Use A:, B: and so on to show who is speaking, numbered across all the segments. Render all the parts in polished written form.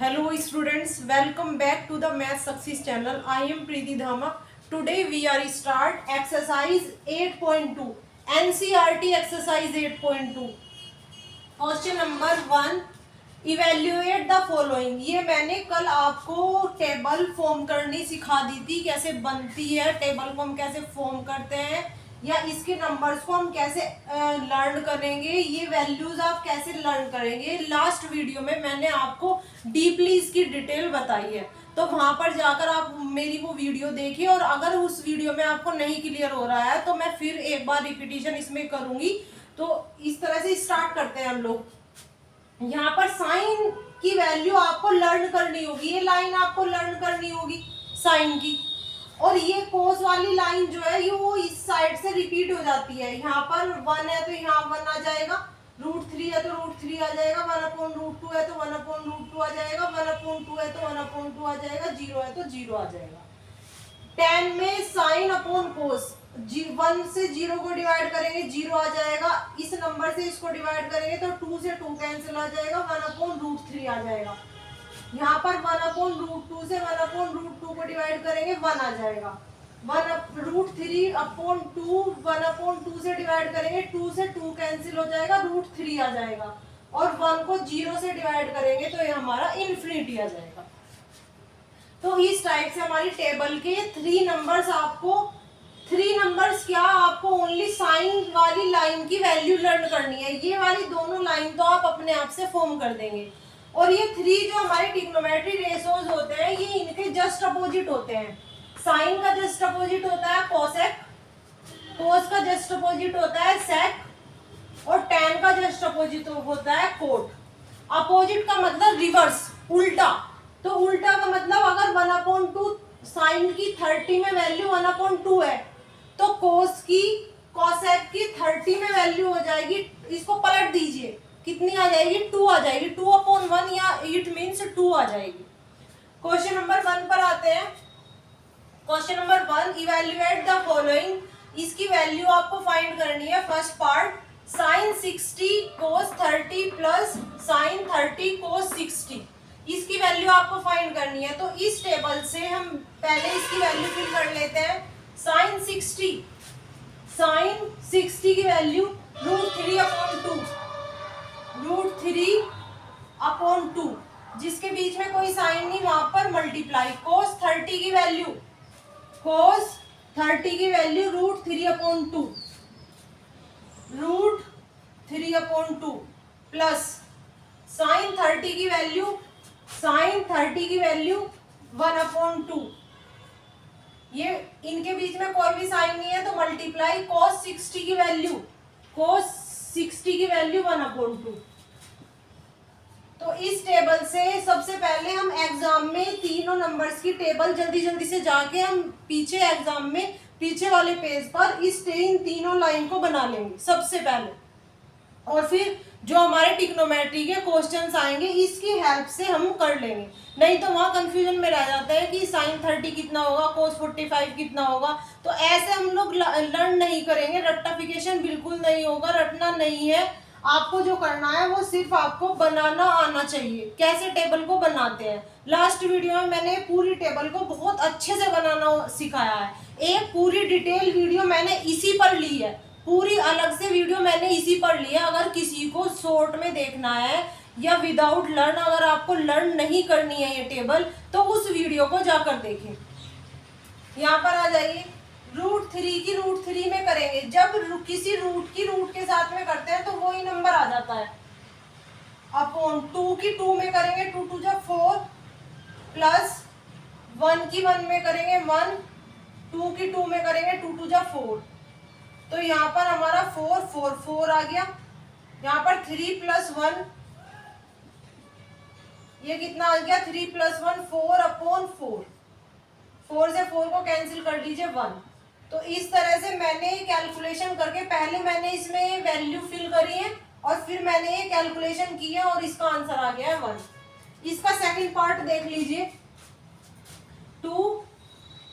A: Hello students, welcome back to the Math Success channel. I am Preeti Dhama. Today we are start exercise 8.2 NCERT exercise 8.2. Question number 1, evaluate the following. ये मैंने कल आपको table form करनी सिखा दी थी, कैसे बनती है टेबल को हम कैसे फॉर्म करते हैं, या इसके नंबर्स को हम कैसे लर्न करेंगे, ये वैल्यूज आप कैसे लर्न करेंगे। लास्ट वीडियो में मैंने आपको डीपली इसकी डिटेल बताई है, तो वहां पर जाकर आप मेरी वो वीडियो देखिए। और अगर उस वीडियो में आपको नहीं क्लियर हो रहा है तो मैं फिर एक बार रिपीटिशन इसमें करूंगी। तो इस तरह से स्टार्ट करते हैं हम लोग। यहाँ पर साइन की वैल्यू आपको लर्न करनी होगी, ये लाइन आपको लर्न करनी होगी साइन की। और ये कोस वाली लाइन जो है ये वो इस साइड से रिपीट हो जाती है। यहाँ पर 1 है तो यहाँ 1 आ जाएगा, √3 है तो √3 आ जाएगा, 1/√2 है तो 1/√2 आ जाएगा, 1/2 है तो 1/2 आ जाएगा, 0 है तो 0 आ जाएगा। 10 में साइन अपॉन कोस 1 से 0 को डिवाइड करेंगे 0 आ जाएगा। इस नंबर से इसको डिवाइड करेंगे तो 2 से 2 कैंसिल आ जाएगा, 1/√3 आ जाएगा। यहाँ पर 1/√2 से 1/√2 को डिवाइड करेंगे 1 आ जाएगा। 1√3/2 1/2 से डिवाइड करेंगे 2 से 2 कैंसिल हो जाएगा, √3 आ जाएगा। और 1 को 0 से डिवाइड करेंगे तो ये हमारा इन्फिनिटी आ जाएगा। तो इस टाइप से हमारी टेबल के 3 नंबर्स आपको 3 नंबर्स क्या आपको ओनली साइन वाली लाइन की वैल्यू लर्न करनी है। ये वाली दोनों लाइन तो आप अपने आप से फॉर्म कर देंगे। और ये 3 जो हमारे ट्रिग्नोमेट्री रेशोज होते हैं ये इनके जस्ट अपोजिट होते हैं। साइन का जस्ट अपोजिट होता है कोसेक, कोस का जस्ट अपोजिट होता है सेक, और टैन का जस्ट अपोजिट होता है कोट। अपोजिट का मतलब रिवर्स, उल्टा। तो उल्टा का मतलब अगर 1/2 साइन की 30 में वैल्यू 1/2 है तो कोस की कोसेक की 30 में वैल्यू हो जाएगी, इसको पलट दीजिए, कितनी आ जाएगी 2 आ जाएगी, 2/1 या इट मीन्स 2 आ जाएगी। क्वेश्चन नंबर 1 पर आते हैं। Question number 1, evaluate the following. इसकी वैल्यू आपको फाइंड करनी है। फर्स्ट पार्ट, साइन 60 कोस 30 प्लस साइन 30 कोस 60, इसकी वैल्यू आपको फाइंड करनी है। तो इस टेबल से हम पहले इसकी वैल्यू फिल कर लेते हैं। साइन 60 की वैल्यू √3/2 जिसके बीच में कोई साइन नहीं वहां पर मल्टीप्लाई। कोस 30 की वैल्यू √3/2 प्लस साइन 30 की वैल्यू 1/2। ये इनके बीच में कोई भी साइन नहीं है तो मल्टीप्लाई cos 60 की वैल्यू 1/2। तो इस टेबल से सबसे पहले हम एग्जाम में तीनों नंबर्स की टेबल जल्दी से जाके हम पीछे एग्जाम में पीछे वाले पेज पर इस तीनों लाइन को बना लेंगे सबसे पहले, और फिर जो हमारे ट्रिग्नोमेट्री के क्वेश्चंस आएंगे इसकी हेल्प से हम कर लेंगे। नहीं तो वहाँ कंफ्यूजन में रह जाता है कि साइन 30 कितना होगा, कोस 45 कितना होगा। तो ऐसे हम लोग लर्न नहीं करेंगे, रट्टाफिकेशन बिल्कुल नहीं होगा, रटना नहीं है। आपको जो करना है वो सिर्फ आपको बनाना आना चाहिए, कैसे टेबल को बनाते हैं। लास्ट वीडियो में मैंने पूरी टेबल को बहुत अच्छे से बनाना सिखाया है। एक पूरी डिटेल वीडियो मैंने इसी पर ली है, पूरी अलग से वीडियो मैंने इसी पर ली है। अगर किसी को शॉर्ट में देखना है या विदाउट लर्न, अगर आपको लर्न नहीं करनी है ये टेबल, तो उस वीडियो को जाकर देखें। यहाँ पर आ जाइए, √3 की √3 में करेंगे। जब किसी रूट की रूट के साथ में करते हैं तो वही नंबर आ जाता है। अपॉन 2 की 2 में करेंगे 2 2 जा 4 प्लस 1 की 1 में करेंगे 1, 2 की 2 में करेंगे 2 2 जा 4। तो यहाँ पर हमारा 4 आ गया। यहाँ पर 3 + 1, ये कितना आ गया 3 + 1 4/4। 4 से 4 को कैंसिल कर लीजिए 1। तो इस तरह से मैंने कैलकुलेशन करके पहले मैंने इसमें वैल्यू फिल करी है और फिर मैंने ये कैलकुलेशन की है और इसका आंसर आ गया है 1। इसका सेकंड पार्ट देख लीजिए। 2,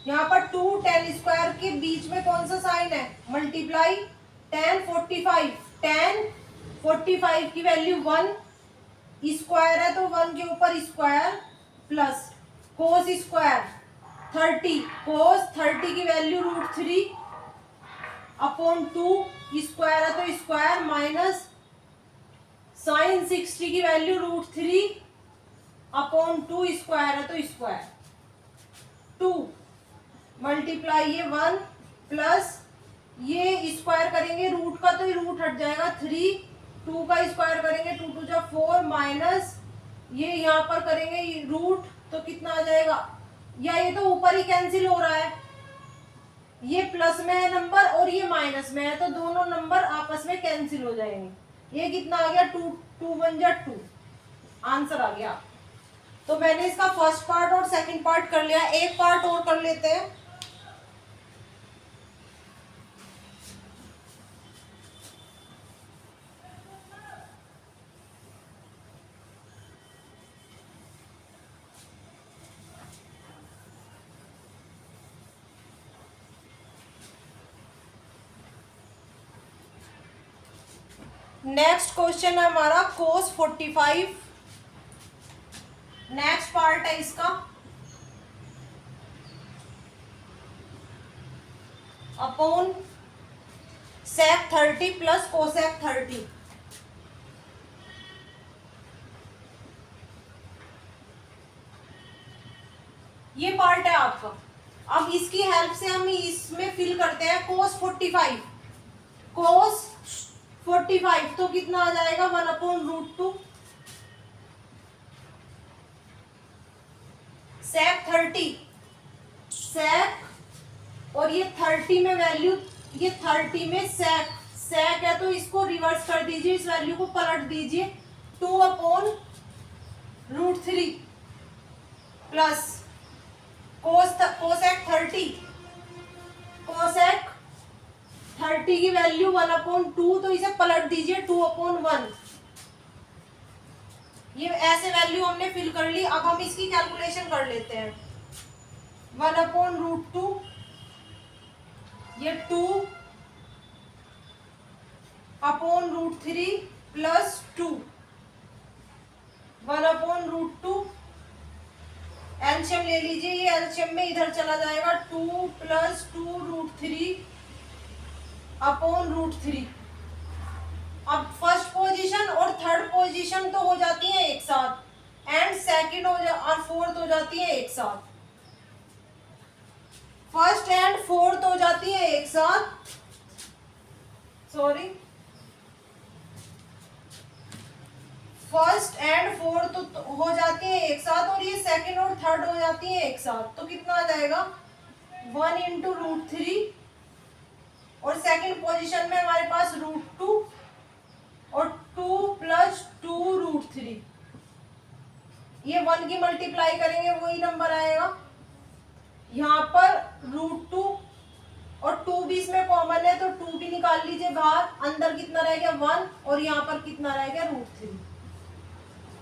A: यहाँ पर 2 tan स्क्वायर के बीच में कौन सा साइन है, मल्टीप्लाई tan 45 की वैल्यू 1 स्क्वायर है तो 1 के ऊपर स्क्वायर प्लस कोस स्क्वायर 30, कोस 30 की वैल्यू √3 अपॉन 2, स्क्वायर है तो स्क्वायर माइनस साइन 60 की वैल्यू √3 अपॉन 2, स्क्वायर है तो स्क्वायर 2 मल्टीप्लाई ये 1 प्लस ये स्क्वायर करेंगे रूट का तो ये रूट हट जाएगा 3, 2 का स्क्वायर करेंगे 2 2 जा 4 माइनस ये यहाँ पर करेंगे रूट तो कितना आ जाएगा, या ये तो ऊपर ही कैंसिल हो रहा है, ये प्लस में है नंबर और ये माइनस में है तो दोनों नंबर आपस में कैंसिल हो जाएंगे। ये कितना आ गया 2 2 1 जा 2, आंसर आ गया। तो मैंने इसका फर्स्ट पार्ट और सेकंड पार्ट कर लिया, एक पार्ट और कर लेते हैं। नेक्स्ट क्वेश्चन है हमारा cos 45, नेक्स्ट पार्ट है इसका अपॉन sec 30 प्लस cosec 30। ये पार्ट है आपका। अब इसकी हेल्प से हम इसमें फिल करते हैं cos 45, cos 45 तो कितना आ जाएगा 1/√2 sec 30, sec और ये 30 में वैल्यू, ये 30 में sec है तो इसको रिवर्स कर दीजिए, इस वैल्यू को पलट दीजिए 2/√3 प्लस cosec 30, cosec 30 की वैल्यू 1/2 तो इसे पलट दीजिए 2/1। ये ऐसे वैल्यू हमने फिल कर ली। अब हम इसकी कैलकुलेशन कर लेते हैं। 1/√2 ये 2/√3 प्लस 2 1/√2 एलसीएम ले लीजिए, ये एलसीएम में इधर चला जाएगा 2 प्लस 2√3 अपॉन √3। अब फर्स्ट पोजीशन और थर्ड पोजीशन तो हो जाती है एक साथ एंड सेकंड और फोर्थ हो जाती है एक साथ, फर्स्ट एंड फोर्थ हो जाती है एक साथ, सॉरी फर्स्ट एंड फोर्थ हो जाती है एक साथ और ये सेकंड और थर्ड हो जाती है एक साथ। तो कितना आ जाएगा 1 × √3 और सेकंड पोजीशन में हमारे पास √2 और 2 प्लस 2√3। ये 1 की मल्टीप्लाई करेंगे वही नंबर आएगा। यहाँ पर √2 और 2 भी इसमें कॉमन है तो 2 भी निकाल लीजिए बाहर, अंदर कितना रह गया 1 और यहाँ पर कितना रह गया √3।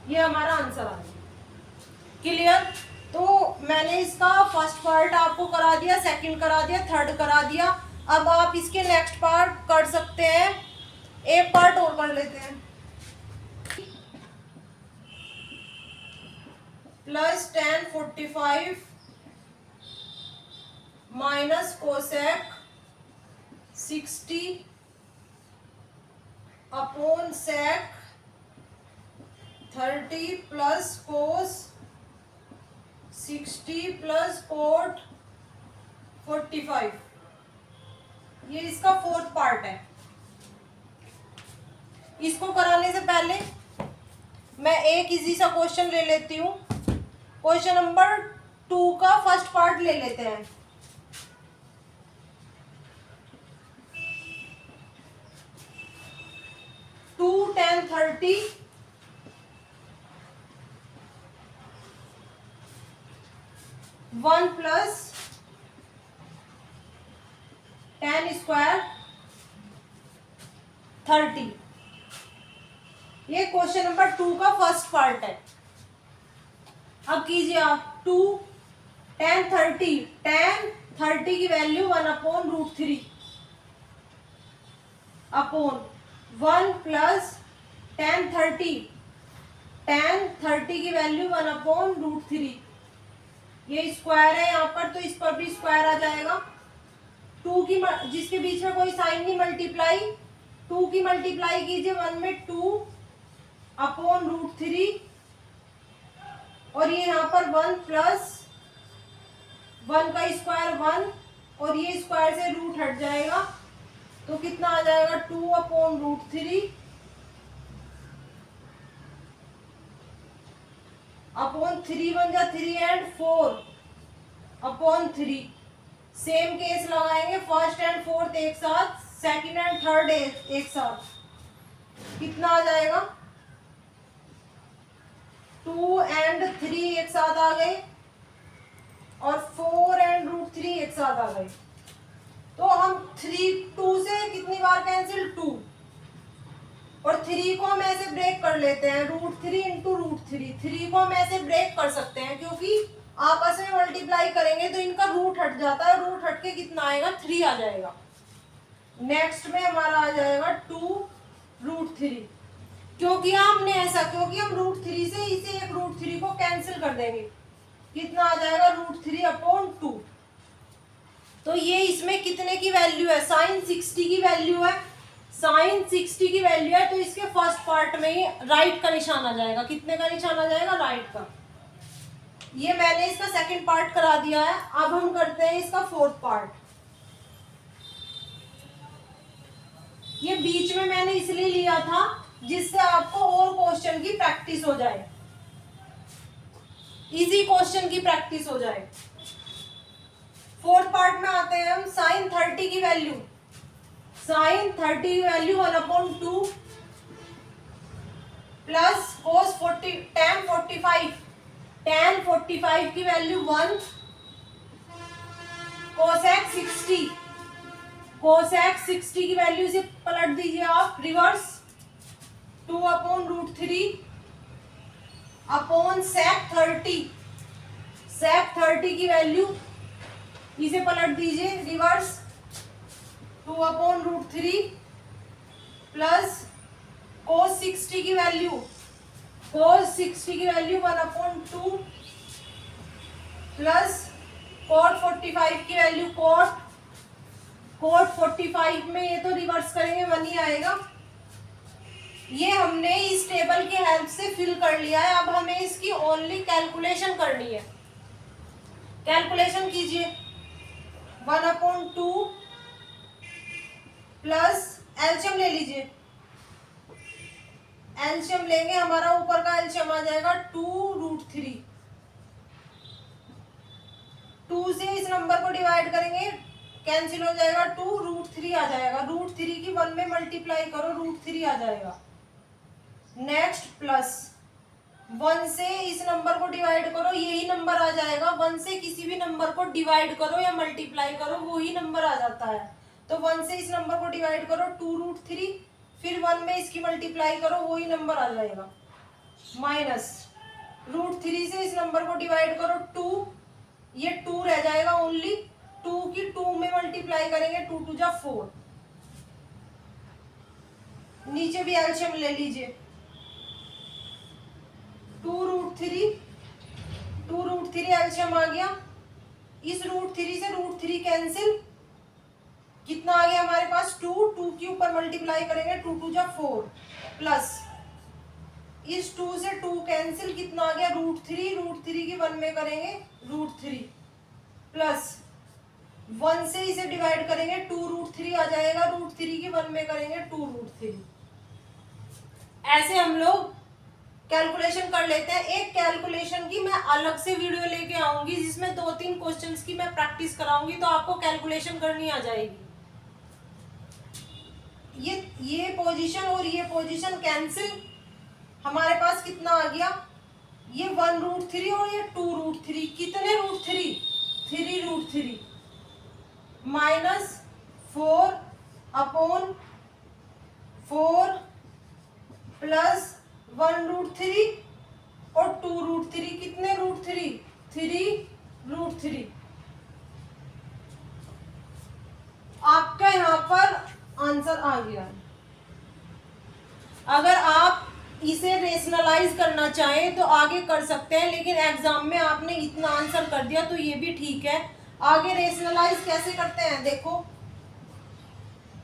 A: ये हमारा आंसर आ गया। क्लियर? तो मैंने इसका फर्स्ट पार्ट आपको करा दिया, सेकंड करा दिया, थर्ड करा दिया। अब आप इसके नेक्स्ट पार्ट कर सकते हैं, एक पार्ट और कर लेते हैं। Plus tan 45 minus cosec 60 upon sec 30 plus cos 60 plus cot 45। ये इसका फोर्थ पार्ट है। इसको कराने से पहले मैं एक इजी सा क्वेश्चन ले लेती हूँ। क्वेश्चन नंबर 2 का फर्स्ट पार्ट ले लेते हैं। Two tan 30 1 plus tan square 30। ये क्वेश्चन नंबर 2 का फर्स्ट पार्ट है। अब कीजिए आप 2 tan 30 की value 1/√3 upon 1 plus tan 30 tan 30 की वैल्यू 1/√3, ये स्क्वायर है यहाँ पर तो इस पर भी स्क्वायर आ जाएगा। 2 की जिसके बीच में कोई साइन नहीं, मल्टीप्लाई 2 की मल्टीप्लाई कीजिए 1 में 2/√3 और ये यहाँ पर 1 प्लस 1 का स्क्वायर 1 और ये स्क्वायर से रूट हट जाएगा तो कितना आ जाएगा 2/√3 अपॉन 3 1 जा 3 एंड 4/3। सेम केस लगाएंगे, फर्स्ट एंड फोर्थ एक साथ, सेकंड एंड थर्ड एक साथ, कितना आ जाएगा 2 एंड 3 एक साथ आ गए और 4 एंड √3 एक साथ आ गए। तो हम 2 से कितनी बार कैंसिल 2 और 3 को हम ऐसे ब्रेक कर लेते हैं, √3 इंटू √3, 3 को हम ऐसे ब्रेक कर सकते हैं क्योंकि आपस में मल्टीप्लाई करेंगे तो इनका रूट हट जाता है, रूट हट के कितना आएगा 3 आ जाएगा। नेक्स्ट में हमारा आ जाएगा 2√3, क्योंकि हमने ऐसा, क्योंकि हम √3 से इसे एक √3 को कैंसिल कर देंगे, कितना आ जाएगा √3/2। तो ये इसमें कितने की वैल्यू है, sin 60 की वैल्यू है, sin 60 की वैल्यू है तो इसके फर्स्ट पार्ट में ही राइट का निशान आ जाएगा। कितने का निशान आ जाएगा, राइट का। ये मैंने इसका सेकंड पार्ट करा दिया है, अब हम करते हैं इसका फोर्थ पार्ट। ये बीच में मैंने इसलिए लिया था जिससे आपको और क्वेश्चन की प्रैक्टिस हो जाए, इजी क्वेश्चन की प्रैक्टिस हो जाए। फोर्थ पार्ट में आते हैं हम, sin 30 की वैल्यू, sin 30 की value 1/2 plus cos 40 tan 45, tan 45 की वैल्यू 1, cosec 60, cosec 60 की वैल्यू से पलट दीजिए आप रिवर्स, 2/√3 अपॉन sec 30, sec 30 की वैल्यू इसे पलट दीजिए रिवर्स, 2/√3 प्लस cos 60 की वैल्यू, cos 60 की वैल्यू 1/2 प्लस cot 45 की वैल्यू, cot 45 में ये तो रिवर्स करेंगे 1 ही आएगा। ये हमने इस टेबल की हेल्प से फिल कर लिया है, अब हमें इसकी ओनली कैलकुलेशन करनी है। कैलकुलेशन कीजिए, 1/2 प्लस एलसीएम ले लीजिए, एलसीएम लेंगे, हमारा ऊपर का एलसीएम आ जाएगा 2√3, 2 से इस नंबर को डिवाइड करेंगे कैंसिल हो जाएगा, 2√3 आ जाएगा, √3 की 1 में मल्टीप्लाई करो, √3 आ जाएगा। नेक्स्ट प्लस 1 से इस नंबर को डिवाइड करो, यही नंबर आ जाएगा, 1 से किसी भी नंबर को डिवाइड करो या मल्टीप्लाई करो वही नंबर आ जाता है। तो 1 से इस नंबर को डिवाइड करो 2√3, फिर 1 में इसकी मल्टीप्लाई करो वही नंबर आ जाएगा, माइनस √3 से इस नंबर को डिवाइड करो 2, ये 2 रह जाएगा ओनली, 2 की 2 में मल्टीप्लाई करेंगे 2 2 जा 4, नीचे भी एलसीएम ले लीजिए, 2√3 एलसीएम आ गया, इस √3 से √3 कैंसिल, कितना आ गया हमारे पास 2 के ऊपर मल्टीप्लाई करेंगे 2 2 जा 4 प्लस इस 2 से 2 कैंसिल, कितना आ गया √3 की 1 में करेंगे √3 प्लस 1 से इसे डिवाइड करेंगे 2√3 आ जाएगा, √3 की 1 में करेंगे 2√3। ऐसे हम लोग कैलकुलेशन कर लेते हैं। एक कैलकुलेशन की मैं अलग से वीडियो लेके आऊंगी जिसमें 2-3 क्वेश्चंस की मैं प्रैक्टिस कराऊंगी तो आपको कैलकुलेशन करनी आ जाएगी। ये पोजीशन और ये पोजीशन कैंसिल, हमारे पास कितना आ गया, ये 1√3 और ये 2√3, कितने √3, 3√3 माइनस 4/4 प्लस 1√3 और 2√3, कितने √3, 3√3। आपका यहाँ पर आंसर आ गया। अगर आप इसे रेशनलाइज करना चाहें तो आगे कर सकते हैं, लेकिन एग्जाम में आपने इतना आंसर कर दिया तो ये भी ठीक है। आगे रेशनलाइज कैसे करते हैं, देखो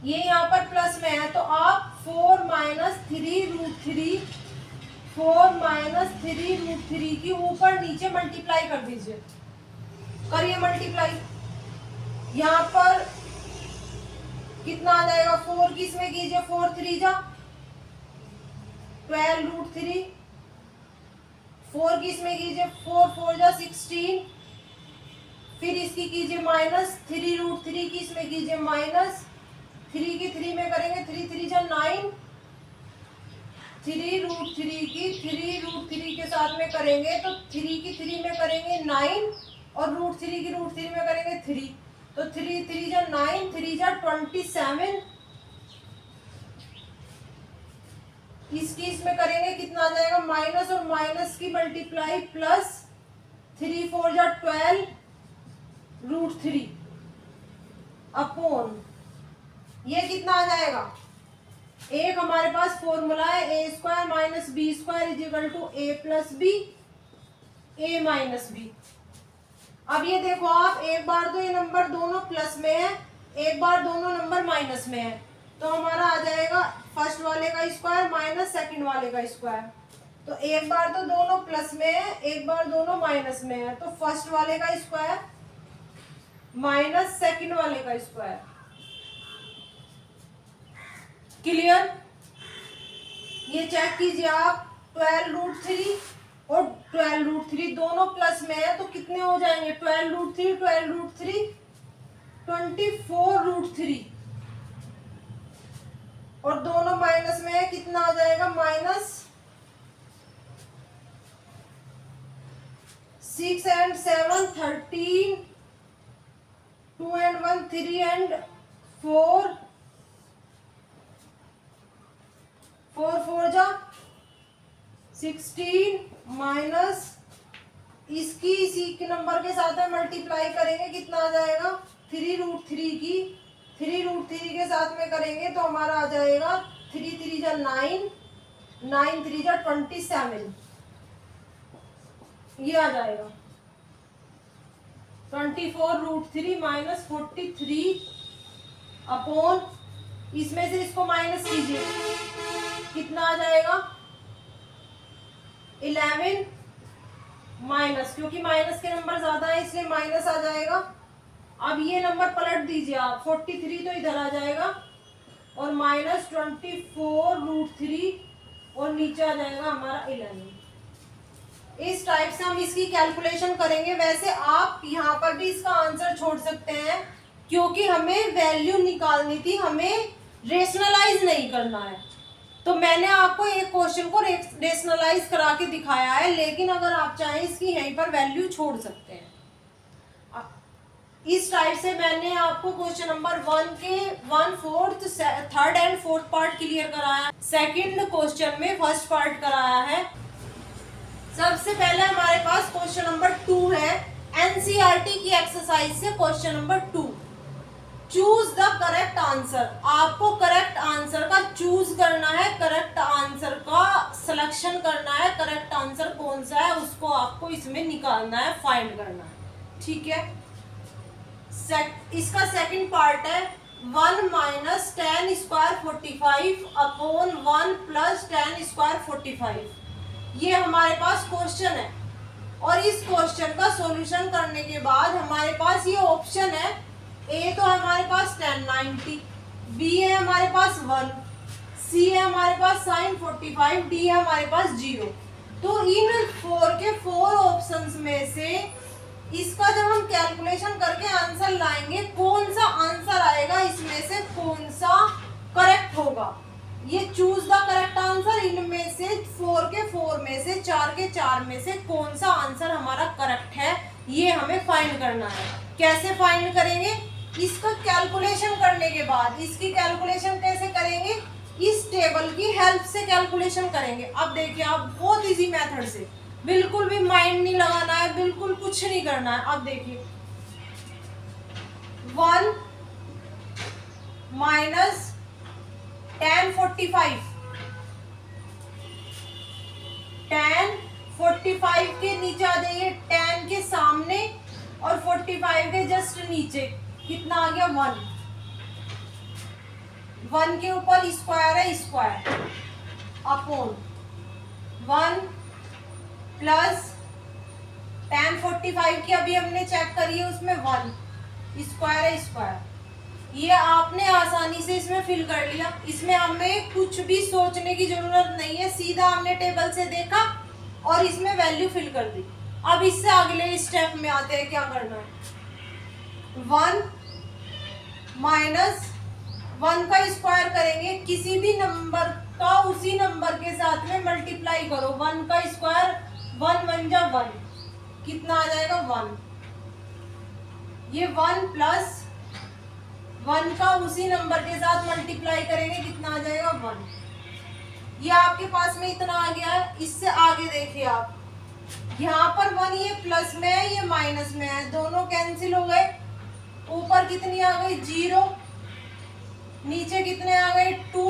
A: ये यहाँ पर प्लस में है तो आप 4 माइनस 3√3 की ऊपर नीचे मल्टीप्लाई कर दीजिए। करिए मल्टीप्लाई। यहाँ पर कितना आ जाएगा, 4 की इसमें कीजिए, 4 3 जा 12√3, 4 की इसमें कीजिए, 4 4 जा 16, फिर इसकी कीजिए माइनस, 3√3 की इसमें कीजिए माइनस, 3 की 3 में करेंगे 3 3 जा 9, 3√3 की 3√3 के साथ में करेंगे तो 3 की 3 में करेंगे 9 और √3 की √3 में करेंगे 3, तो 3 3 जा 9, 3 जा 27, इसकी इसमें करेंगे कितना आ जाएगा माइनस और माइनस की मल्टीप्लाई प्लस, 3 4 जा 12√3 अपॉन ये कितना आ जाएगा, एक हमारे पास फॉर्मूला है A square minus B square is equal to A plus B, A minus B. अब ये देखो आप, एक बार तो ये नंबर दोनों प्लस में है, एक बार दोनों नंबर माइनस में है, तो हमारा आ जाएगा फर्स्ट वाले का स्क्वायर माइनस सेकंड वाले का स्क्वायर। तो एक बार तो दोनों प्लस में है, एक बार दोनों माइनस में है, तो फर्स्ट वाले का स्क्वायर माइनस सेकंड वाले का स्क्वायर। क्लियर? ये चेक कीजिए आप, 12√3 और 12√3 दोनों प्लस में है तो कितने हो जाएंगे, 12√3 12√3 24√3, और दोनों माइनस में है, कितना आ जाएगा माइनस 6 and 7 13, 2 and 1 3 and 4, 4 4 जा 16 माइनस इसकी इसी के नंबर के साथ में मल्टीप्लाई करेंगे, कितना आ जाएगा 3√3 की 3√3 के साथ में करेंगे तो हमारा आ जाएगा 3 3 जा 9, 9 3 जा 27, ये आ जाएगा 24√3 माइनस 43 अपॉन, इसमें से इसको माइनस कीजिए, कितना आ जाएगा 11 माइनस, क्योंकि माइनस के नंबर ज्यादा है इसलिए माइनस आ जाएगा। अब ये नंबर पलट दीजिए आप, 43 तो इधर आ जाएगा और माइनस 24√3 और नीचे आ जाएगा हमारा 11। इस टाइप से हम इसकी कैलकुलेशन करेंगे। वैसे आप यहाँ पर भी इसका आंसर छोड़ सकते हैं, क्योंकि हमें वैल्यू निकालनी थी, हमें रेशनलाइज नहीं करना है। तो मैंने आपको एक क्वेश्चन को रेशनलाइज करा के दिखाया है, लेकिन अगर आप चाहें इसकी यहीं पर वैल्यू छोड़ सकते हैं। इस टाइप से मैंने आपको क्वेश्चन नंबर 1 के 1/4, 3rd and 4th part clear कराया, सेकंड क्वेश्चन में फर्स्ट पार्ट कराया है। सबसे पहले हमारे पास क्वेश्चन नंबर 2 है, एनसीईआरटी की एक्सरसाइज से question number 2। Choose the correct answer, आपको करेक्ट आंसर का चूज करना है, करेक्ट आंसर का सिलेक्शन करना है, करेक्ट आंसर कौन सा है उसको आपको इसमें निकालना है, फाइंड करना है। ठीक है, इसका सेकंड पार्ट है 1 minus 10 square 45 upon 1 plus 10 square 45। ये हमारे पास क्वेश्चन है और इस क्वेश्चन का सॉल्यूशन करने के बाद हमारे पास ये ऑप्शन है, ए तो हमारे पास 10 90, बी है हमारे पास 1, सी है हमारे पास साइन 45, डी है हमारे पास 0। तो इन 4 के 4 ऑप्शंस में से इसका जब हम कैलकुलेशन करके आंसर लाएंगे, कौन सा आंसर आएगा, इसमें से कौन सा करेक्ट होगा, ये चूज द करेक्ट आंसर। इनमें से 4 के 4 में से 4 के 4 में से कौन सा आंसर हमारा करेक्ट है, ये हमें फाइंड करना है। कैसे फाइंड करेंगे, इसका कैलकुलेशन करने के बाद, इसकी कैलकुलेशन कैसे करेंगे, इस टेबल की हेल्प से कैलकुलेशन करेंगे। अब देखिए आप, बहुत इजी मेथड से, बिल्कुल भी माइंड नहीं लगाना है, बिल्कुल कुछ नहीं करना है। अब देखिए 1 माइनस 10 45 45 के जस्ट नीचे कितना आ गया 1, 1 के ऊपर स्क्वायर है, स्क्वायर अपॉन 1 प्लस tan 45 की अभी हमने चेक करी है, उसमें 1 स्क्वायर है, स्क्वायर। ये आपने आसानी से इसमें फिल कर लिया, इसमें हमें कुछ भी सोचने की जरूरत नहीं है, सीधा हमने टेबल से देखा और इसमें वैल्यू फिल कर दी। अब इससे अगले स्टेप में आते हैं, क्या करना है, 1 माइनस 1 का स्क्वायर करेंगे, किसी भी नंबर का उसी नंबर के साथ में मल्टीप्लाई करो, 1 का स्क्वायर 1 1 जा 1, कितना आ जाएगा 1। ये 1 प्लस 1 का उसी नंबर के साथ मल्टीप्लाई करेंगे, कितना आ जाएगा 1। ये आपके पास में इतना आ गया है। इससे आगे देखिए आप, यहाँ पर 1 ये प्लस में है, ये माइनस में है, दोनों कैंसिल हो गए। ऊपर कितनी आ गई 0, नीचे कितने आ गए 2,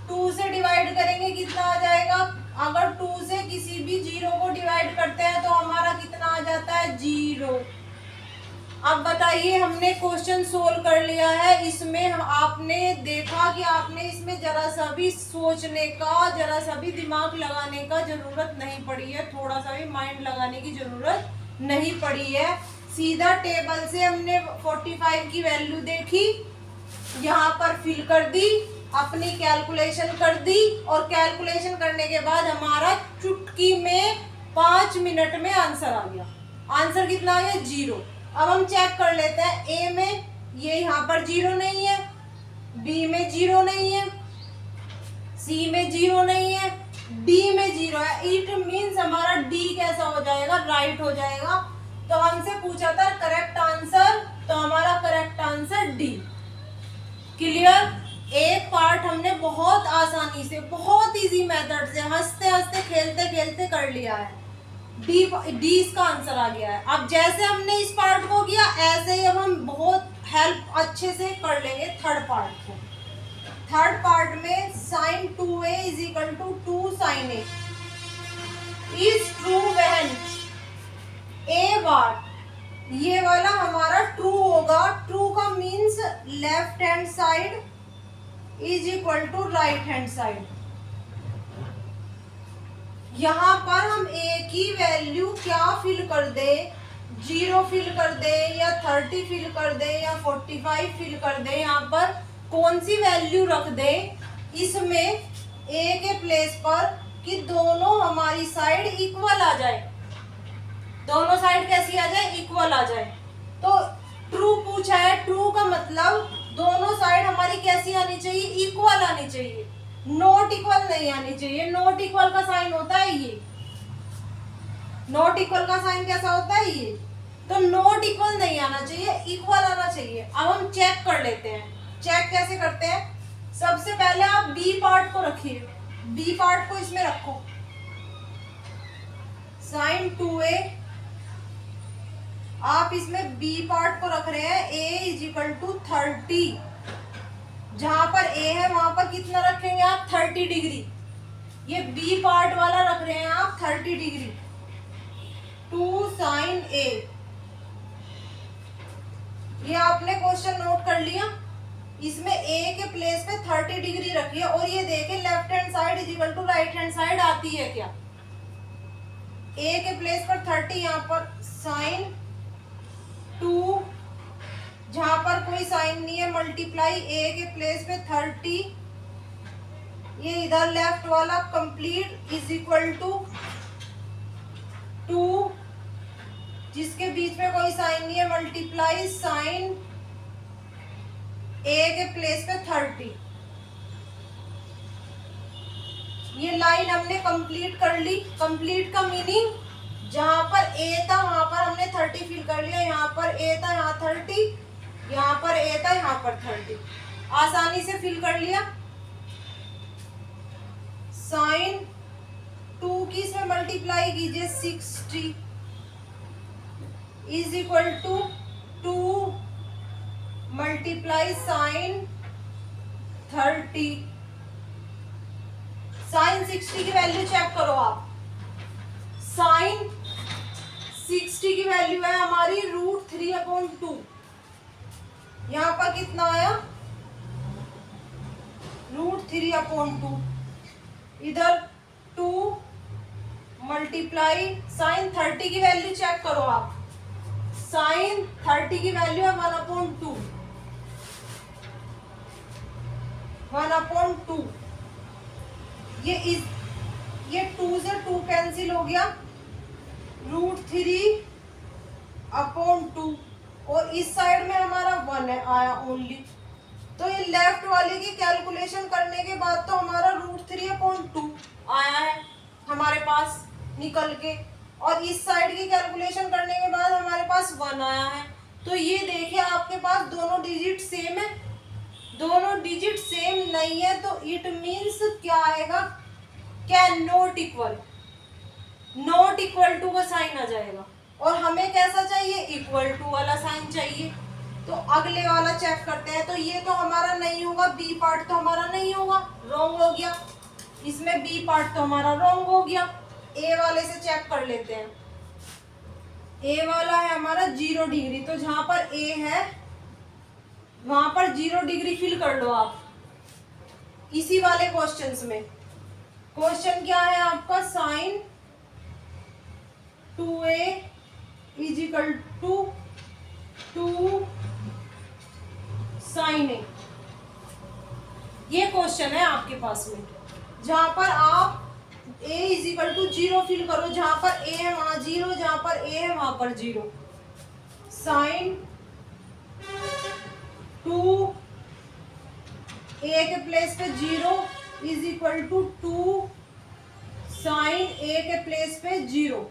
A: 2 से डिवाइड करेंगे कितना आ जाएगा, अगर 2 से किसी भी 0 को डिवाइड करते हैं तो हमारा कितना आ जाता है 0। अब बताइए, हमने क्वेश्चन सोल्व कर लिया है, इसमें आपने देखा कि आपने इसमें जरा सा भी सोचने का, जरा सा भी दिमाग लगाने का जरूरत नहीं पड़ी है, थोड़ा सा भी माइंड लगाने की जरूरत नहीं पड़ी है। सीधा टेबल से हमने 45 की वैल्यू देखी, यहाँ पर फिल कर दी, अपनी कैलकुलेशन कर दी और कैलकुलेशन करने के बाद हमारा चुटकी में 5 मिनट में आंसर आ गया। आंसर कितना आ गया 0। अब हम चेक कर लेते हैं, ए में ये यहाँ पर 0 नहीं है, बी में 0 नहीं है, सी में 0 नहीं है, डी में 0 है। इट मीन्स हमारा डी कैसा हो जाएगा, राइट हो जाएगा। तो हमसे पूछा था करेक्ट आंसर, तो हमारा करेक्ट आंसर डी। क्लियर। एक पार्ट हमने बहुत आसानी से, बहुत इजी मेथड से, हंसते हंसते खेलते खेलते कर लिया है। डी इसका आंसर आ गया है। अब जैसे हमने इस पार्ट को किया, ऐसे ही अब हम बहुत हेल्प अच्छे से कर लेंगे थर्ड पार्ट को। थर्ड पार्ट में sin 2a is equal to 2 sin a is true when a बार, ये वाला हमारा ट्रू होगा। ट्रू का means left hand side is equal to right hand side. यहाँ पर हम a की वैल्यू क्या फिल कर दे, 0 फिल कर दे या 30 फिल कर दे या 45 फिल कर दे, यहाँ पर कौन सी वैल्यू रख दे इसमें a के प्लेस पर कि दोनों हमारी साइड इक्वल आ जाए, दोनों साइड कैसी आ जाए, इक्वल आ जाए। तो ट्रू पूछा है, ट्रू का मतलब दोनों साइड हमारी कैसी आनी चाहिए, इक्वल आनी चाहिए, नॉट इक्वल नहीं आनी चाहिए। नॉट इक्वल का साइन होता है ये, नॉट इक्वल का साइन कैसा होता है ये, तो नॉट इक्वल नहीं आना चाहिए, इक्वल आना चाहिए। अब हम चेक कर लेते हैं। चेक कैसे करते हैं, सबसे पहले आप बी पार्ट को रखिए, बी पार्ट को इसमें रखो, sin 2a, आप इसमें बी पार्ट को रख रहे हैं, a इज इक्वल टू 30, जहां पर a है वहां पर कितना रखेंगे आप 30 डिग्री, ये बी पार्ट वाला रख रहे हैं आप 30 डिग्री, 2 sin a। ये आपने क्वेश्चन नोट कर लिया, इसमें a के प्लेस पे 30 डिग्री रखिए और ये देखें left hand side is equal to right hand side आती है क्या, a के प्लेस पर 30, यहाँ पर sin 2, जहां पर कोई साइन नहीं है, मल्टीप्लाई a के प्लेस पे 30, ये इधर लेफ्ट वाला कंप्लीट इज इक्वल टू 2, जिसके बीच में कोई साइन नहीं है, मल्टीप्लाई साइन a के प्लेस पे 30। ये लाइन हमने कंप्लीट कर ली। कंप्लीट का मीनिंग जहां पर a था वहां पर हमने 30 फिल कर लिया, यहाँ पर a था यहाँ 30, यहाँ पर a था यहाँ पर 30, आसानी से फिल कर लिया। साइन 2 की इसमें मल्टीप्लाई कीजिए 60 is equal to 2 multiply sine 30। Sine 60 की वैल्यू चेक करो आप, साइन 60 की वैल्यू है हमारी √3/2। यहाँ पर कितना आया √3/2। इधर 2 मल्टीप्लाई साइन 30 की वैल्यू चेक करो आप। साइन 30 की वैल्यू है 1/2। 1/2 ये 2 से 2 कैंसिल हो गया, √3/2 और इस साइड में हमारा 1 है आया ओनली। तो ये लेफ्ट वाले की कैलकुलेशन करने के बाद तो हमारा √3/2 आया है हमारे पास निकल के, और इस साइड की कैलकुलेशन करने के बाद हमारे पास 1 आया है। तो ये देखिए आपके पास दोनों डिजिट सेम है। दोनों डिजिट सेम नहीं है तो इट मीन्स क्या आएगा, can not equal, not equal to का साइन आ जाएगा। और हमें कैसा चाहिए, इक्वल टू वाला साइन चाहिए। तो अगले वाला चेक करते हैं। तो ये तो हमारा नहीं होगा, बी पार्ट तो हमारा नहीं होगा, रॉन्ग हो गया। इसमें बी पार्ट तो हमारा रॉन्ग हो गया। ए वाले से चेक कर लेते हैं। ए वाला है हमारा 0 डिग्री, तो जहां पर ए है वहां पर 0 डिग्री फिल कर लो आप इसी वाले क्वेश्चंस में। क्वेश्चन क्या है आपका, साइन 2a = 2 साइन ए। ये क्वेश्चन है आपके पास में, जहां पर आप a = 0 फिल करो। जहां पर a है वहां 0, जहां पर a है वहां पर 0। साइन 2 a के प्लेस पे 0 = 2 साइन a के प्लेस पे 0।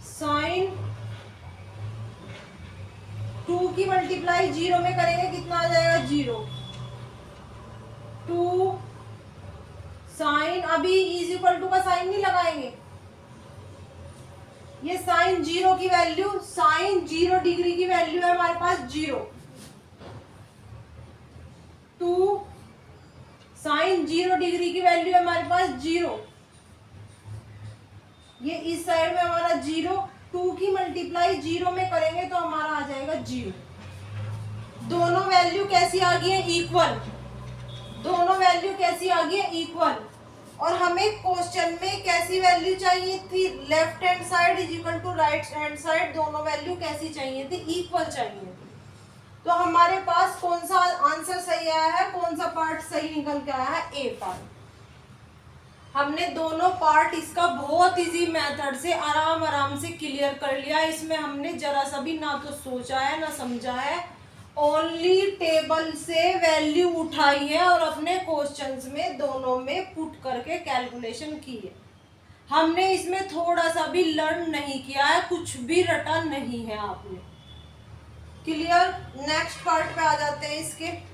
A: साइन 2 की मल्टीप्लाई 0 में करेंगे कितना आ जाएगा, 0। 2 साइन, अभी = का साइन नहीं लगाएंगे, ये साइन 0 की वैल्यू, साइन 0 डिग्री की वैल्यू है हमारे पास 0। 2 साइन 0 डिग्री की वैल्यू है हमारे पास 0। ये इस साइड में हमारा 0, 2 की मल्टीप्लाई 0 में करेंगे तो हमारा आ जाएगा 0। दोनों वैल्यू कैसी आ गई है, इक्वल। दोनों वैल्यू कैसी आ गई है, इक्वल। और हमें क्वेश्चन में कैसी वैल्यू चाहिए थी, left hand side = right hand side, दोनों वैल्यू कैसी चाहिए थी, इक्वल चाहिए थी। तो हमारे पास कौन सा आंसर सही आया है, कौन सा पार्ट सही निकल के आया है, ए पार्ट। हमने दोनों पार्ट इसका बहुत इजी मेथड से आराम से क्लियर कर लिया। इसमें हमने जरा सा भी ना तो सोचा है ना समझा है, ओनली टेबल से वैल्यू उठाई है और अपने क्वेश्चंस में दोनों में पुट करके कैलकुलेशन की है। हमने इसमें थोड़ा सा भी लर्न नहीं किया है, कुछ भी रटा नहीं है आपने। क्लियर। नेक्स्ट पार्ट पे आ जाते हैं इसके।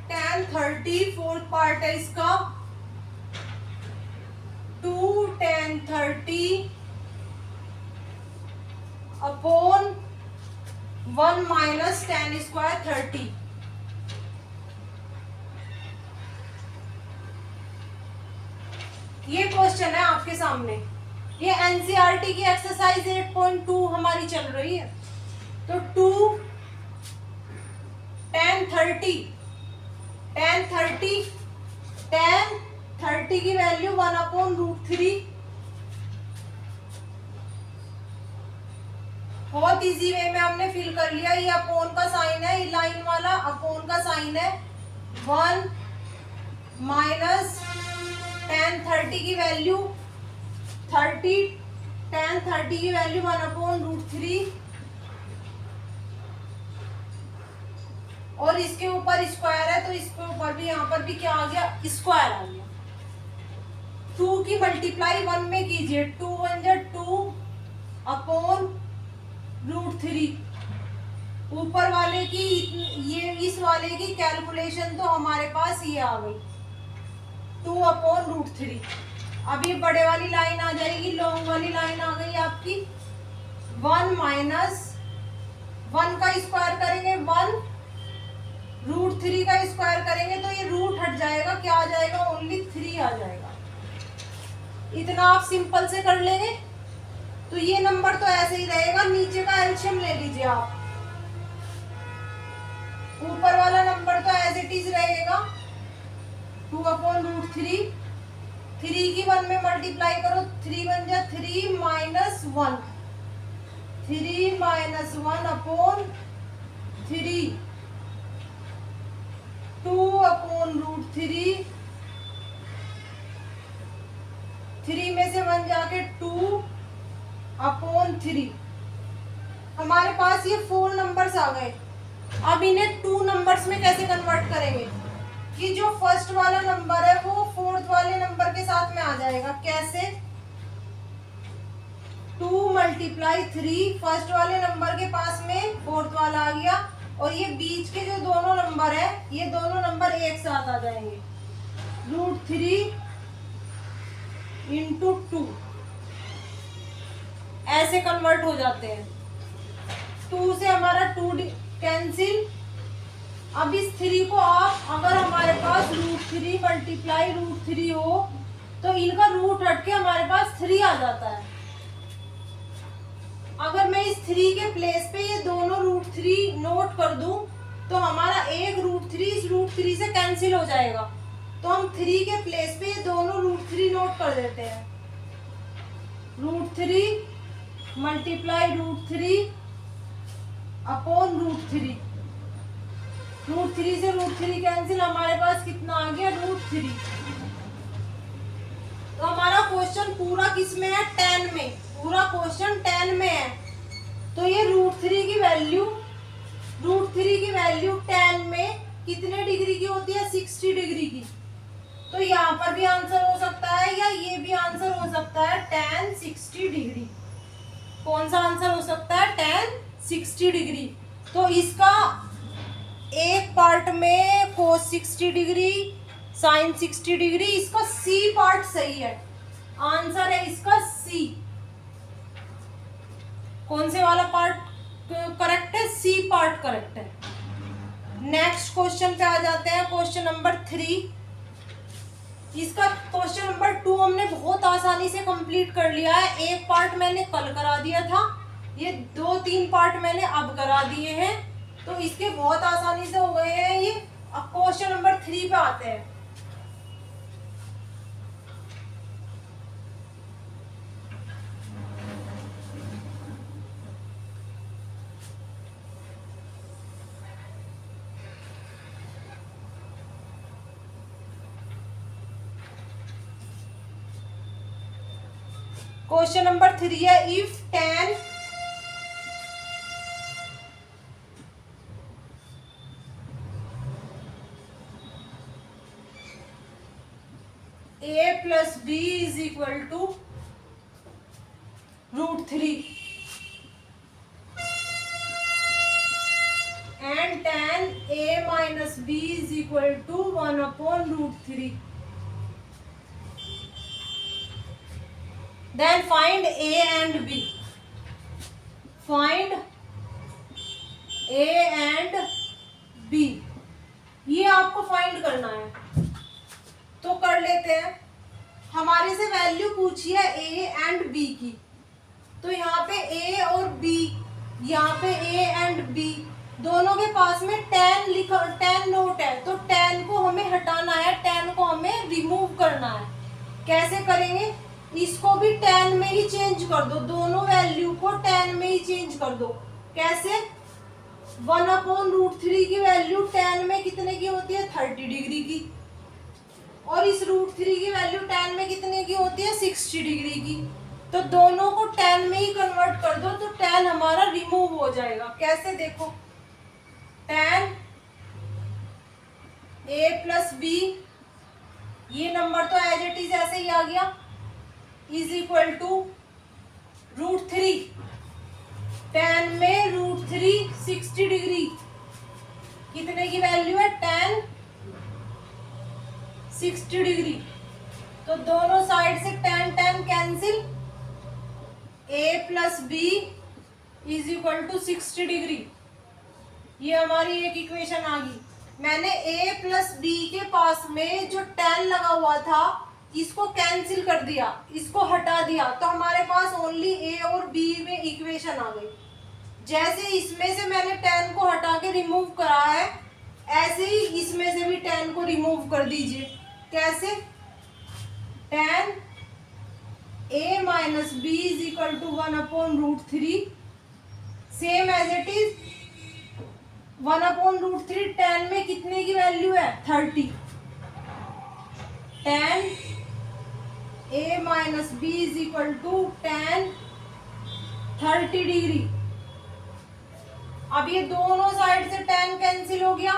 A: tan 30 फोर्थ पार्ट है इसका। 2 tan 30 upon 1 minus tan square 30। ये क्वेश्चन है आपके सामने। ये एनसीईआरटी की एक्सरसाइज 8.2 हमारी चल रही है। तो 2 tan 30 की वैल्यू 1/√3। बहुत इजी वे में हमने फिल कर लिया। ये अपोन का साइन है, ये लाइन वाला अपोन का साइन है। 1 माइनस tan 30 की वैल्यू 30, tan 30 की वैल्यू 1/√3 और इसके ऊपर स्क्वायर है तो इसके ऊपर भी, यहाँ पर भी क्या आ गया, स्क्वायर आ गया। 2 की मल्टीप्लाई 1 में कीजिए, 2 1 जा 2 अपॉन √3। ऊपर वाले की ये इस वाले की कैलकुलेशन तो हमारे पास ये आ गई 2/√3। अब ये बड़े वाली लाइन आ जाएगी, लॉन्ग वाली लाइन आ गई आपकी 1 माइनस 1 का स्क्वायर करेंगे 1, √3 का स्क्वायर करेंगे तो ये रूट हट जाएगा, क्या आ जाएगा, ओनली 3 आ जाएगा। इतना आप सिंपल से कर लेंगे तो ये नंबर तो ऐसे ही रहेगा। नीचे का एलसीएम ले लीजिए आप, ऊपर वाला नंबर तो एज इट इज रहेगा 2/√3। 3 की 1 में मल्टीप्लाई करो, 3 बन जाए 3 माइनस 1, 3 माइनस 1/3, 2/√3। 3 में से 1 जाके 2/3। हमारे पास ये 4 नंबर्स आ गए। अब इन्हें 2 नंबर्स में कैसे कन्वर्ट करेंगे कि जो फर्स्ट वाला नंबर है वो फोर्थ वाले नंबर के साथ में आ जाएगा। कैसे, 2 मल्टीप्लाई 3, फर्स्ट वाले नंबर के पास में फोर्थ वाला आ गया, और ये बीच के जो दोनों नंबर है ये दोनों नंबर एक साथ आ जाएंगे, √3 इंटू 2 ऐसे कन्वर्ट हो जाते हैं। 2 से हमारा 2 कैंसिल। अब इस 3 को आप, अगर हमारे पास √3 मल्टीप्लाई √3 हो तो इनका रूट हट के हमारे पास 3 आ जाता है। अगर मैं इस 3 के प्लेस पे ये दोनों √3 नोट कर दूं तो हमारा एक √3 इस √3 से कैंसिल हो जाएगा। तो हम 3 के प्लेस पे ये दोनों √3 नोट कर देते हैं, √3 मल्टीप्लाई √3 अपॉन √3। √3 से √3 कैंसिल, हमारे पास कितना आ गया, √3। तो हमारा क्वेश्चन पूरा किस में है, 10 में। पूरा क्वेश्चन 10 में है। तो ये √3 की वैल्यू 10 में कितने डिग्री की होती है, 60 डिग्री की। तो यहाँ पर भी आंसर हो सकता है या ये भी आंसर हो सकता है, tan 60 डिग्री। कौन सा आंसर हो सकता है, tan 60 डिग्री। तो इसका एक पार्ट में cos 60 डिग्री, sin 60 डिग्री, इसका सी पार्ट सही है। आंसर है इसका सी। कौन से वाला पार्ट करेक्ट है, सी पार्ट करेक्ट है। नेक्स्ट क्वेश्चन पे आ जाते हैं, क्वेश्चन नंबर 3। इसका क्वेश्चन नंबर 2 हमने बहुत आसानी से कंप्लीट कर लिया है। एक पार्ट मैंने कल करा दिया था, ये 2-3 पार्ट मैंने अब करा दिए हैं, तो इसके बहुत आसानी से हो गए हैं ये। अब क्वेश्चन नंबर 3 पे आते हैं। क्वेश्चन नंबर 3 है, if tan a plus b is equal to √3 and tan a minus b is equal to 1/√3, then find a and b. Find a and b, ये आपको फाइंड करना है। तो कर लेते हैं। हमारे से वैल्यू पूछी है a एंड b की, तो यहाँ पे a और b, यहाँ पे a एंड b दोनों के पास में tan नोट है, तो tan को हमें हटाना है, tan को हमें रिमूव करना है। कैसे करेंगे, इसको भी tan में ही चेंज कर दो, दोनों वैल्यू को tan में ही चेंज कर दो। कैसे, 1/√3 की वैल्यू tan में कितने की होती है, 30 डिग्री की, और इस √3 की वैल्यू tan में कितने की होती है, 60 डिग्री की। तो दोनों को tan में ही कन्वर्ट कर दो, तो tan हमारा रिमूव हो जाएगा। कैसे, देखो, tan a प्लस b, ये नंबर तो एज इट इज ऐसे ही आ गया, इज इक्वल टू √3, tan में √3 60 डिग्री, कितने की वैल्यू है, tan 60 डिग्री। तो दोनों साइड से tan tan cancel, a plus b is equal to 60 degree. ये हमारी एक इक्वेशन आ गई। मैंने a प्लस बी के पास में जो tan लगा हुआ था इसको कैंसिल कर दिया, इसको हटा दिया, तो हमारे पास ओनली a और b में इक्वेशन आ गई। जैसे इसमें से मैंने tan को हटा के रिमूव करा है, ऐसे ही इसमें से भी tan को रिमूव कर दीजिए। कैसे, tan a minus b is equal to 1/√3, same as it is 1/√3। tan में कितने की वैल्यू है, 30। tan a minus b is equal to tan 30 degree. अब ये दोनों साइड से tan कैंसिल हो गया,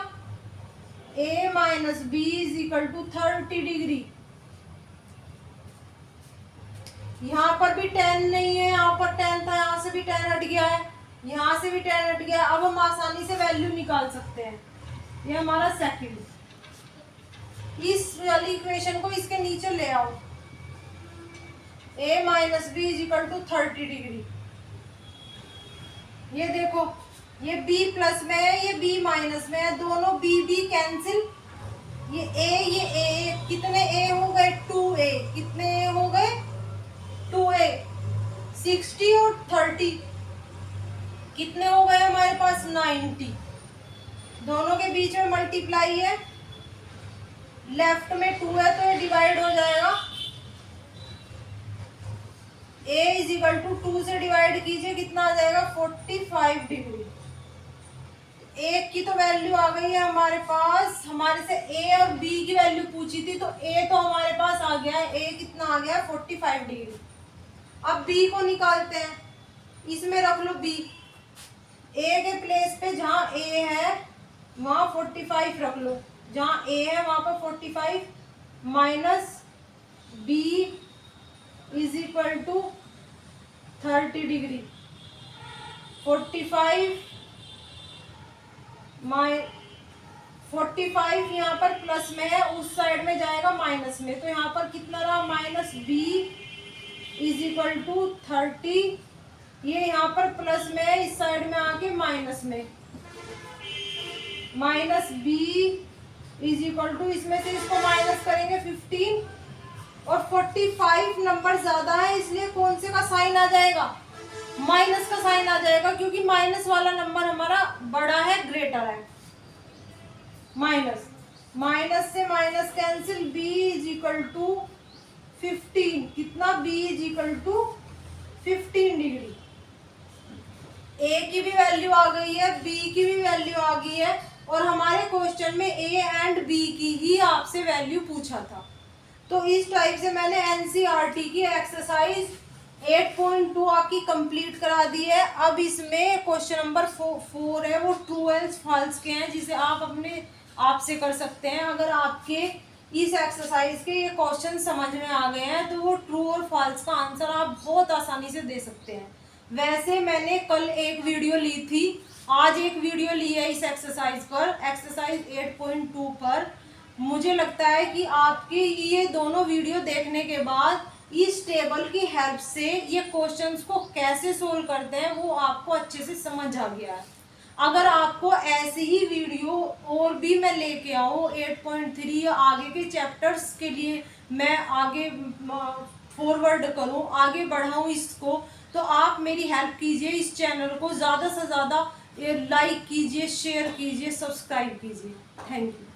A: a minus b is equal to 30 degree. यहाँ पर भी tan नहीं है, यहाँ पर tan था, यहाँ से भी tan हट गया है, यहाँ से भी tan हट गया। अब हम आसानी से वैल्यू निकाल सकते हैं। ये हमारा सेकंड, इस वाली इक्वेशन को इसके नीचे ले आओ, a minus b is equal to 30 degree. ये देखो, ये b प्लस में है, ये b माइनस में है, दोनों b कैंसिल, ये a, कितने a हो गए, 2a, कितने a हो गए, 2a, 60 और 30 कितने हो गए हमारे पास, 90। दोनों के बीच में मल्टीप्लाई है, लेफ्ट में 2 है तो ये डिवाइड हो जाएगा। a इज इक्वल टू 2 से डिवाइड कीजिए, कितना आ जाएगा, 45 डिग्री। एक की तो वैल्यू आ गई है हमारे पास। हमारे से a और b की वैल्यू पूछी थी, तो a तो हमारे पास आ गया है, a कितना आ गया है, 45 डिग्री। अब b को निकालते हैं, इसमें रख लो b, a के प्लेस पे जहाँ a है वहाँ 45 रख लो, जहाँ a है वहाँ पर 45 minus b is equal to 30 degree. 45 यहाँ पर प्लस में है, उस साइड में जाएगा माइनस में, तो यहाँ पर कितना रहा, minus b is equal to 30। ये यहाँ पर प्लस में है, इस साइड में आके माइनस में, minus b is equal to, इसमें से इसको माइनस करेंगे 15, और 45 नंबर ज्यादा है इसलिए कौन से का साइन आ जाएगा, माइनस का साइन आ जाएगा, क्योंकि माइनस वाला नंबर हमारा बड़ा है, ग्रेटर है। माइनस से minus cancel, b is equal to 15, कितना, b is equal to 15 degree. a की भी वैल्यू आ गई है, b की भी वैल्यू आ गई है, और हमारे क्वेश्चन में a एंड b की ही आपसे वैल्यू पूछा था। तो इस टाइप से मैंने NCERT की एक्सरसाइज 8.2 आपकी कंप्लीट करा दी है। अब इसमें क्वेश्चन नंबर 4 है, वो ट्रू एंड फॉल्स के हैं, जिसे आप अपने आप से कर सकते हैं। अगर आपके इस एक्सरसाइज के ये क्वेश्चन समझ में आ गए हैं तो वो ट्रू और फॉल्स का आंसर आप बहुत आसानी से दे सकते हैं। वैसे मैंने कल एक वीडियो ली थी, आज एक वीडियो ली है इस एक्सरसाइज पर, एक्सरसाइज 8.2 पर। मुझे लगता है कि आपके ये दोनों वीडियो देखने के बाद इस टेबल की हेल्प से ये क्वेश्चंस को कैसे सोल्व करते हैं वो आपको अच्छे से समझ आ गया है। अगर आपको ऐसी ही वीडियो और भी मैं लेके आऊँ 8.3 या आगे के चैप्टर्स के लिए, मैं आगे फॉरवर्ड करूँ, आगे बढ़ाऊँ इसको, तो आप मेरी हेल्प कीजिए, इस चैनल को ज़्यादा से ज़्यादा लाइक कीजिए, शेयर कीजिए, सब्सक्राइब कीजिए। Thank you.